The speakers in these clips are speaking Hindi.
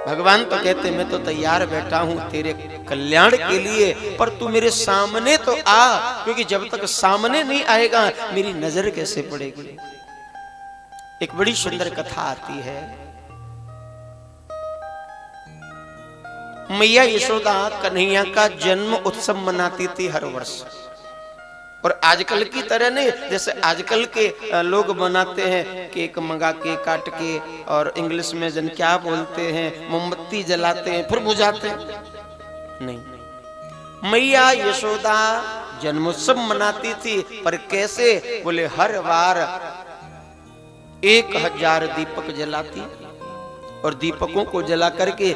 भगवान तो कहते मैं तो तैयार बैठा हूं तेरे कल्याण के लिए, पर तू मेरे सामने तो आ, क्योंकि जब तक सामने नहीं आएगा मेरी नजर कैसे पड़ेगी। एक बड़ी सुंदर कथा आती है। मैया यशोदा कन्हैया का जन्म उत्सव मनाती थी हर वर्ष। और आजकल की तरह नहीं, जैसे आजकल के लोग बनाते हैं केक मंगा के काट के, और इंग्लिश में जन क्या बोलते हैं, मोमबत्ती जलाते हैं फिर बुझाते हैं। नहीं, मैया यशोदा जन्मोत्सव मनाती थी, पर कैसे बोले हर बार 1000 दीपक जलाती, और दीपकों को जला करके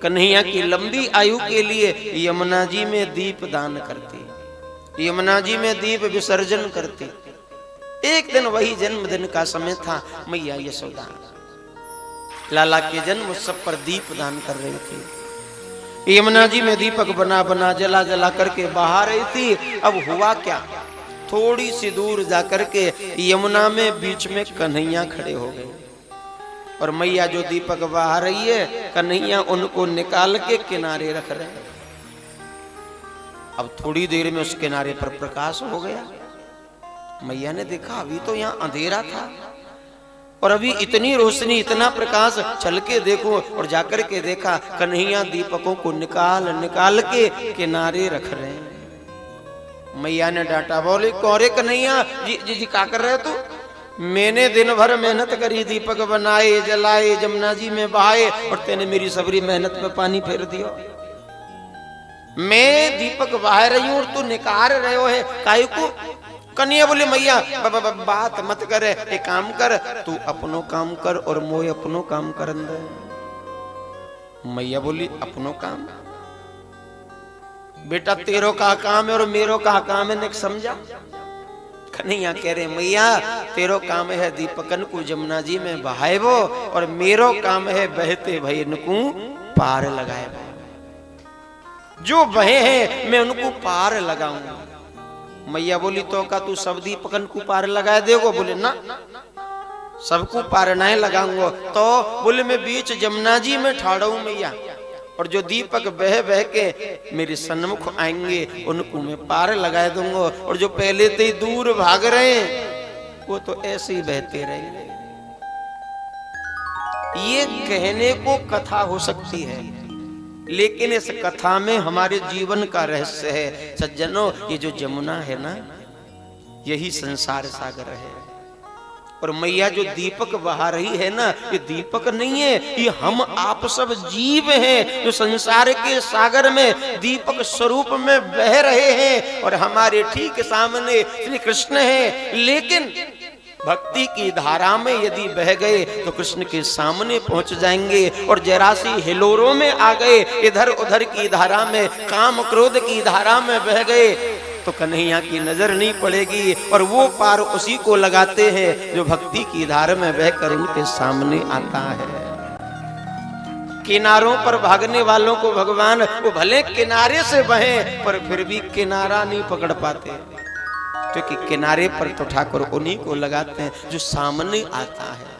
कन्हैया की लंबी आयु के लिए यमुना जी में दीप दान करती, यमुना जी में दीप विसर्जन करती। एक दिन वही जन्मदिन का समय था, मैया यशोदा लाला के जन्म उत्सव पर दीप दान कर रही थी। यमुना जी में दीपक बना बना जला जला करके बहा रही थी। अब हुआ क्या, थोड़ी सी दूर जाकर के यमुना में बीच में कन्हैया खड़े हो गए, और मैया जो दीपक बहा रही है कन्हैया उनको निकाल के किनारे रख रहे हैं। अब थोड़ी देर में उस किनारे पर प्रकाश हो गया। मैया ने देखा अभी तो यहाँ अंधेरा था, और अभी इतनी रोशनी इतना प्रकाश, चल के देखो, और जाकर के देखा कन्हैया दीपकों को निकाल निकाल के किनारे रख रहे हैं। मैया ने डांटा, बोले कौरे कन्हैया जी जी जी क्या कर रहे तू? मैंने दिन भर मेहनत करी, दीपक बनाए जलाए यमुना जी में बहाए, और तेने मेरी सबरी मेहनत में पानी फेर दिया। मैं दीपक बहा रही हूं और तू निकाल रहे हो है काहे को? कन्हैया बोले मैया बात मत कर, एक काम कर, तू अपनो काम कर और मोय अपनो काम कर अंदर। मैया बोली अपनो काम? बेटा तेरो का काम है और मेरो का काम है, ने समझा? कन्हैया कह रहे मैया तेरो काम है दीपकन को यमुना जी में बहाए वो, और मेरो काम है बहते भई इनको पार लगाए वो। जो बहे हैं मैं उनको पार लगाऊंगा। मैया बोली तो का तू सब दीपकन को पार लगा देगो? बोले ना, सबको पार नहीं लगाऊंगा। तो बोले मैं बीच यमुना जी में ठाड़ा हूं मैया, और जो दीपक बह बह के मेरे सन्मुख आएंगे उनको मैं पार लगा दूंगा, और जो पहले से ही दूर भाग रहे हैं वो तो ऐसे ही बहते रहेंगे। ये कहने को कथा हो सकती है, लेकिन इस कथा में हमारे जीवन का रहस्य है। सज्जनों, ये जो यमुना है ना, यही संसार सागर है। और मैया जो दीपक बहा रही है ना, ये दीपक नहीं है, ये हम आप सब जीव हैं जो संसार के सागर में दीपक स्वरूप में बह रहे हैं, और हमारे ठीक सामने श्री कृष्ण है। लेकिन भक्ति की धारा में यदि बह गए तो कृष्ण के सामने पहुंच जाएंगे, और जरा सी हिलोरों में आ गए, इधर उधर की धारा में, काम क्रोध की धारा में बह गए तो कन्हैया की नजर नहीं पड़ेगी, और वो पार उसी को लगाते हैं जो भक्ति की धारा में बहकर उनके सामने आता है। किनारों पर भागने वालों को भगवान, वो भले किनारे से बहे पर फिर भी किनारा नहीं पकड़ पाते, क्योंकि किनारे पर तो ठाकुर उन्हीं को लगाते हैं जो सामने आता है।